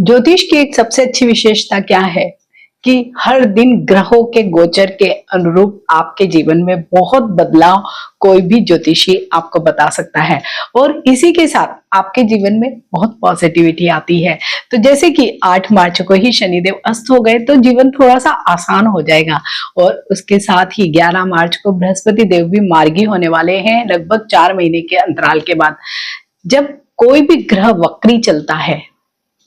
ज्योतिष की एक सबसे अच्छी विशेषता क्या है कि हर दिन ग्रहों के गोचर के अनुरूप आपके जीवन में बहुत बदलाव कोई भी ज्योतिषी आपको बता सकता है और इसी के साथ आपके जीवन में बहुत पॉजिटिविटी आती है। तो जैसे कि 8 मार्च को ही शनिदेव अस्त हो गए तो जीवन थोड़ा सा आसान हो जाएगा और उसके साथ ही 11 मार्च को बृहस्पति देव भी मार्गी होने वाले हैं लगभग 4 महीने के अंतराल के बाद। जब कोई भी ग्रह वक्री चलता है,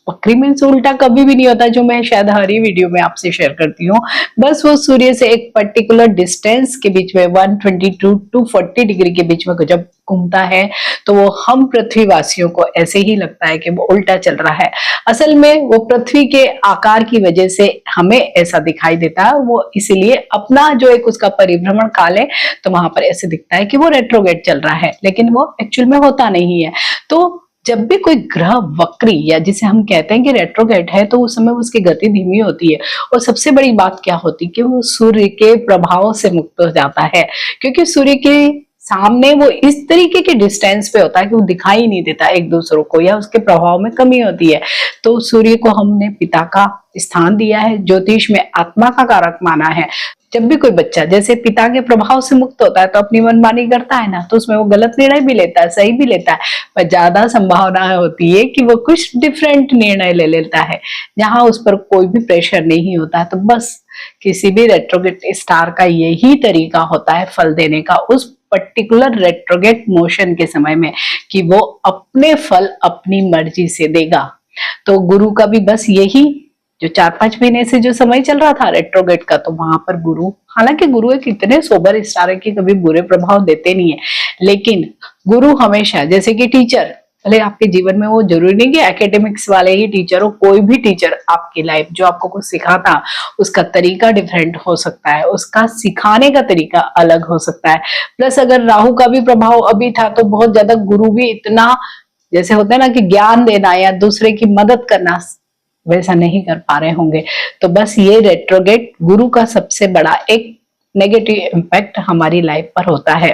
वक्री मीन्स उल्टा कभी भी नहीं होता, जो मैं शायद हर ही वीडियो में आपसे शेयर करती हूँ। बस वो सूर्य से एक पर्टिकुलर डिस्टेंस के बीच में 122 टू 40 डिग्री के बीच में जब घूमता है तो वो हम पृथ्वीवासियों को ऐसे ही लगता है कि वो उल्टा चल रहा है। असल में वो पृथ्वी के आकार की वजह से हमें ऐसा दिखाई देता है, वो इसीलिए अपना जो एक उसका परिभ्रमण काल है तो वहां पर ऐसे दिखता है कि वो रेट्रोगेट चल रहा है, लेकिन वो एक्चुअल में होता नहीं है। तो जब भी कोई ग्रह वक्री या जिसे हम कहते हैं कि रेट्रोगेट है तो उस समय उसकी गति धीमी होती है और सबसे बड़ी बात क्या होती है कि वो सूर्य के प्रभाव से मुक्त हो जाता है, क्योंकि सूर्य के सामने वो इस तरीके के डिस्टेंस पे होता है कि वो दिखाई नहीं देता एक दूसरों को या उसके प्रभाव में कमी होती है। तो सूर्य को हमने पिता का स्थान दिया है, ज्योतिष में आत्मा का कारक माना है। जब भी कोई बच्चा जैसे पिता के प्रभाव से मुक्त होता है तो अपनी मनमानी करता है ना, तो उसमें वो गलत निर्णय भी लेता है, सही भी लेता है, पर ज्यादा संभावना होती है कि वो कुछ डिफरेंट निर्णय ले लेता है जहां उस पर कोई भी प्रेशर नहीं होता है। तो बस किसी भी रेट्रोगेट स्टार का यही तरीका होता है फल देने का उस पर्टिकुलर रेट्रोगेट मोशन के समय में, कि वो अपने फल अपनी मर्जी से देगा। तो गुरु का भी बस यही, जो 4-5 महीने से जो समय चल रहा था रेट्रोगेट का, तो वहां पर गुरु, हालांकि गुरु एक इतने सोबर स्टार है कि कभी बुरे प्रभाव देते नहीं है, लेकिन गुरु हमेशा, जैसे कि टीचर, भले आपके जीवन में वो जरूरी नहीं कि एकेडमिक्स वाले ही टीचर हो, कोई भी टीचर आपकी लाइफ जो आपको कुछ सिखाता उसका तरीका डिफरेंट हो सकता है, उसका सिखाने का तरीका अलग हो सकता है। प्लस अगर राहु का भी प्रभाव अभी था तो बहुत ज्यादा गुरु भी इतना, जैसे होता है ना कि ज्ञान देना या दूसरे की मदद करना, वैसा नहीं कर पा रहे होंगे। तो बस ये रेट्रोगेट गुरु का सबसे बड़ा एक नेगेटिव इम्पैक्ट हमारी लाइफ पर होता है।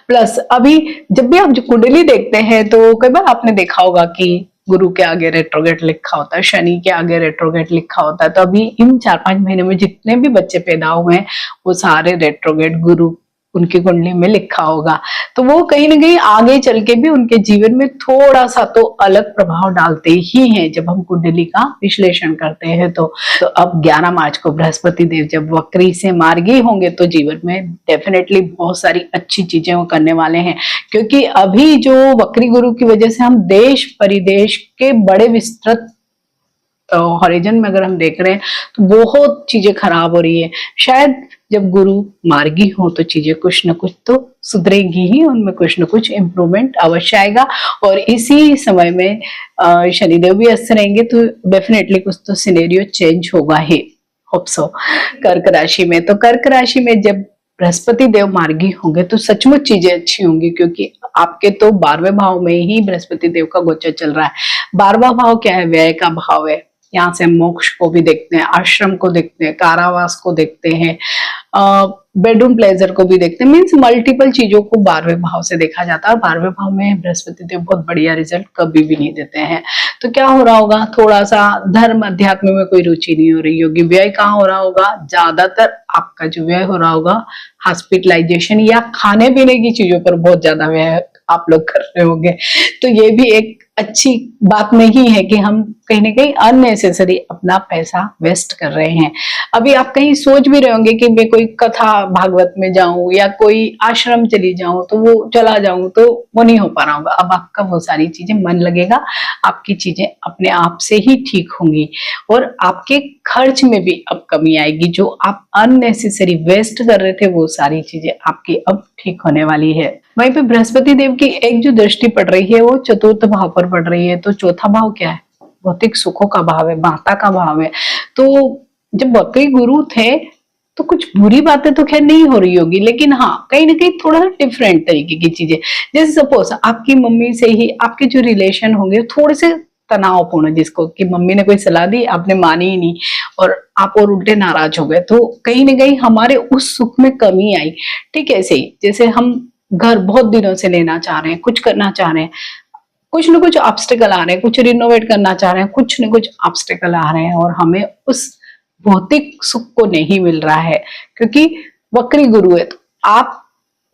प्लस अभी जब भी आप कुंडली देखते हैं तो कई बार आपने देखा होगा कि गुरु के आगे रेट्रोगेट लिखा होता है, शनि के आगे रेट्रोगेट लिखा होता है। तो अभी इन 4-5 महीने में जितने भी बच्चे पैदा हुए हैं वो सारे रेट्रोगेट गुरु उनकी कुंडली में लिखा होगा। तो वो कहीं ना कहीं आगे चल के भी उनके जीवन में थोड़ा सा तो अलग प्रभाव डालते ही हैं जब हम कुंडली का विश्लेषण करते हैं। तो अब 11 मार्च को बृहस्पति देव जब वक्री से मार्गी होंगे तो जीवन में डेफिनेटली बहुत सारी अच्छी चीजें वो करने वाले हैं, क्योंकि अभी जो वक्री गुरु की वजह से हम देश परिदेश के बड़े विस्तृत हॉरिजन में अगर हम देख रहे हैं तो बहुत चीजें खराब हो रही है। शायद जब गुरु मार्गी हो तो चीजें कुछ न कुछ तो सुधरेगी ही, उनमें कुछ न कुछ इम्प्रूवमेंट अवश्य आएगा। और इसी समय में शनिदेव भी अस्त रहेंगे तो डेफिनेटली कुछ तो सिनेरियो चेंज होगा ही, होप सो। कर्क राशि में, तो कर्क राशि में जब बृहस्पति देव मार्गी होंगे तो सचमुच चीजें अच्छी होंगी, क्योंकि आपके तो 12वें भाव में ही बृहस्पति देव का गोचर चल रहा है। 12वां भाव क्या है? व्यय का भाव है। यहाँ से हम मोक्ष को भी देखते हैं, आश्रम को देखते हैं, कारावास को देखते हैं, बेडरूम प्लेजर को भी देखते हैं, मीन्स मल्टीपल चीजों को 12वें भाव से देखा जाता है। और 12वें भाव में बृहस्पति देव बहुत बढ़िया रिजल्ट कभी भी नहीं देते हैं। तो क्या हो रहा होगा? थोड़ा सा धर्म अध्यात्म में कोई रुचि नहीं हो रही होगी। व्यय कहाँ हो रहा होगा? ज्यादातर आपका जो व्यय हो रहा होगा हॉस्पिटलाइजेशन या खाने पीने की चीजों पर बहुत ज्यादा व्यय आप लोग कर रहे होंगे। तो ये भी एक अच्छी बात नहीं है कि हम कहीं ना कहीं अननेसेसरी अपना पैसा वेस्ट कर रहे हैं। अभी आप कहीं सोच भी रहे होंगे कि मैं कोई कथा भागवत में जाऊं या कोई आश्रम चली जाऊं तो वो चला जाऊं, तो वो नहीं हो पा रहा होगा। अब आपका वो सारी चीजें मन लगेगा, आपकी चीजें अपने आप से ही ठीक होंगी और आपके खर्च में भी अब कमी आएगी। जो आप अननेसेसरी वेस्ट कर रहे थे वो सारी चीजें आपकी अब ठीक होने वाली है। वहीं पे बृहस्पति देव की एक जो दृष्टि पड़ रही है वो चतुर्थ भाव पर पड़ रही है। तो चौथा भाव क्या है? भौतिक सुखों का भाव है, माता का भाव है। तो जब वक्री गुरु थे तो कुछ बुरी बातें तो खैर नहीं हो रही होगी, लेकिन हाँ कहीं ना कहीं थोड़ा सा डिफरेंट तरीके की चीजें, जैसे सपोज आपकी मम्मी से ही आपके जो रिलेशन होंगे थोड़े से तनावपूर्ण, जिसको कि मम्मी ने कोई सलाह दी आपने मानी ही नहीं और आप और उल्टे नाराज हो गए, तो कहीं ना कहीं हमारे उस सुख में कमी आई। ठीक है, ऐसे ही जैसे हम घर बहुत दिनों से लेना चाह रहे हैं, कुछ करना चाह रहे हैं, कुछ ना कुछ ऑब्स्टिकल आ रहे हैं, कुछ रिनोवेट करना चाह रहे हैं, कुछ न कुछ ऑब्स्टिकल आ रहे हैं और हमें उस भौतिक सुख को नहीं मिल रहा है, क्योंकि वक्री गुरु है। तो आप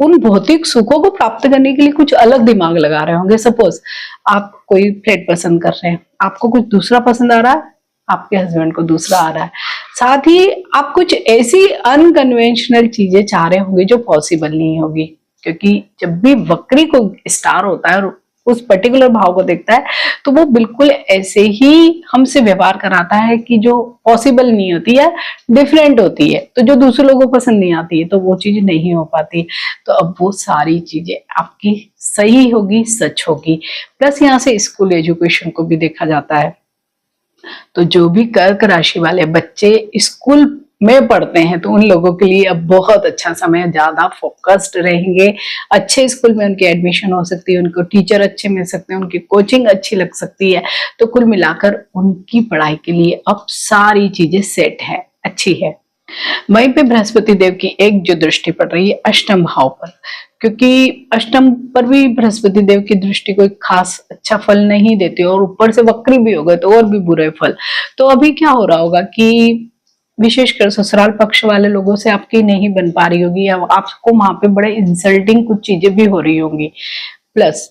उन भौतिक सुखों को प्राप्त करने के लिए कुछ अलग दिमाग लगा रहे होंगे। सपोज आप कोई फ्लैट पसंद कर रहे हैं, आपको कुछ दूसरा पसंद आ रहा है, आपके हस्बैंड को दूसरा आ रहा है, साथ ही आप कुछ ऐसी अनकन्वेंशनल चीजें चाह रहे होंगे जो पॉसिबल नहीं होगी, क्योंकि जब भी वक्री को स्टार होता है और उस पर्टिकुलर भाव को देखता है तो वो बिल्कुल ऐसे ही हमसे व्यवहार कराता है कि जो पॉसिबल नहीं होती है, डिफरेंट होती है, तो जो दूसरे लोगों को पसंद नहीं आती है तो वो चीज नहीं हो पाती। तो अब वो सारी चीजें आपकी सही होगी, सच होगी। प्लस यहाँ से स्कूल एजुकेशन को भी देखा जाता है। तो जो भी कर्क राशि वाले बच्चे स्कूल में पढ़ते हैं तो उन लोगों के लिए अब बहुत अच्छा समय है, ज्यादा फोकस्ड रहेंगे, अच्छे स्कूल में उनकी एडमिशन हो सकती है, उनको टीचर अच्छे मिल सकते हैं, उनकी कोचिंग अच्छी लग सकती है। तो कुल मिलाकर उनकी पढ़ाई के लिए अब सारी चीजें सेट है, अच्छी है। वहीं पे बृहस्पति देव की एक जो दृष्टि पड़ रही है अष्टम भाव पर, क्योंकि अष्टम पर भी बृहस्पति देव की दृष्टि कोई खास अच्छा फल नहीं देती और ऊपर से वक्री भी हो गए तो और भी बुरे फल। तो अभी क्या हो रहा होगा कि विशेषकर ससुराल पक्ष वाले लोगों से आपकी नहीं बन पा रही होगी, या आपको वहां पे बड़े इंसल्टिंग कुछ चीजें भी हो रही होंगी। प्लस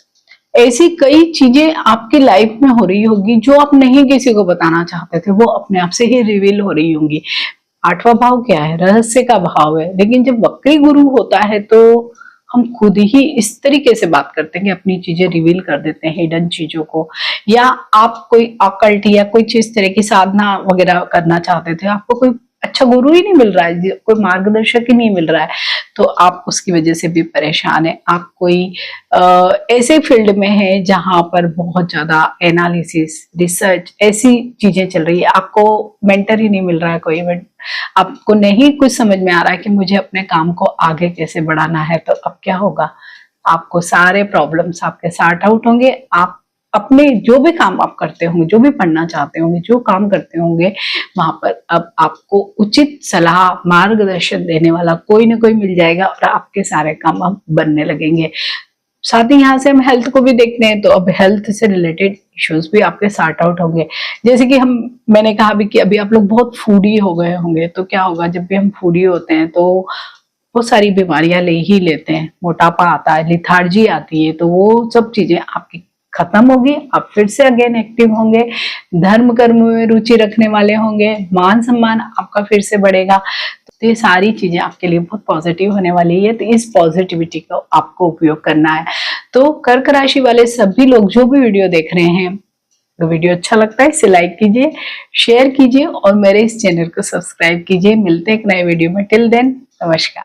ऐसी कई चीजें आपकी लाइफ में हो रही होगी जो आप नहीं किसी को बताना चाहते थे, वो अपने आप से ही रिवील हो रही होंगी। आठवां भाव क्या है? रहस्य का भाव है। लेकिन जब वक्री गुरु होता है तो हम खुद ही इस तरीके से बात करते हैं कि अपनी चीजें रिवील कर देते हैं, हिडन चीजों को। या आप कोई ऑकल्ट या कोई चीज तरह की साधना वगैरह करना चाहते थे, आपको कोई अच्छा गुरु ही नहीं मिल रहा है, कोई मार्गदर्शक ही नहीं मिल रहा है, तो आप उसकी वजह से भी परेशान है। आप कोई ऐसे फील्ड में है जहां पर बहुत ज्यादा एनालिसिस, रिसर्च, ऐसी चीजें चल रही है, आपको मेंटर ही नहीं मिल रहा है कोई, आपको नहीं कुछ समझ में आ रहा है कि मुझे अपने काम को आगे कैसे बढ़ाना है। तो अब क्या होगा? आपको सारे प्रॉब्लम्स आपके सॉर्ट आउट होंगे। आप अपने जो भी काम आप करते होंगे, जो भी पढ़ना चाहते होंगे, जो काम करते होंगे, वहां पर अब आपको उचित सलाह, मार्गदर्शन देने वाला कोई ना कोई मिल जाएगा और आपके सारे काम अब बनने लगेंगे। साथ ही यहाँ से हम हेल्थ को भी देखते हैं, तो अब हेल्थ से रिलेटेड इश्यूज भी आपके सॉर्ट आउट होंगे। जैसे कि मैंने कहा भी कि अभी आप लोग बहुत फूडी हो गए होंगे, तो क्या होगा जब भी हम फूडी होते हैं तो बहुत सारी बीमारियां ले ही लेते हैं, मोटापा आता है, लिथार्जी आती है, तो वो सब चीजें आपकी खत्म होगी, आप फिर से अगेन एक्टिव होंगे, धर्म कर्म में रुचि रखने वाले होंगे, मान सम्मान आपका फिर से बढ़ेगा। तो ये सारी चीजें आपके लिए बहुत पॉजिटिव होने वाली है। तो इस पॉजिटिविटी को आपको उपयोग करना है। तो कर्क राशि वाले सभी लोग जो भी वीडियो देख रहे हैं, तो वीडियो अच्छा लगता है इसे लाइक कीजिए, शेयर कीजिए और मेरे इस चैनल को सब्सक्राइब कीजिए। मिलते हैं एक नए वीडियो में। टिल देन, नमस्कार।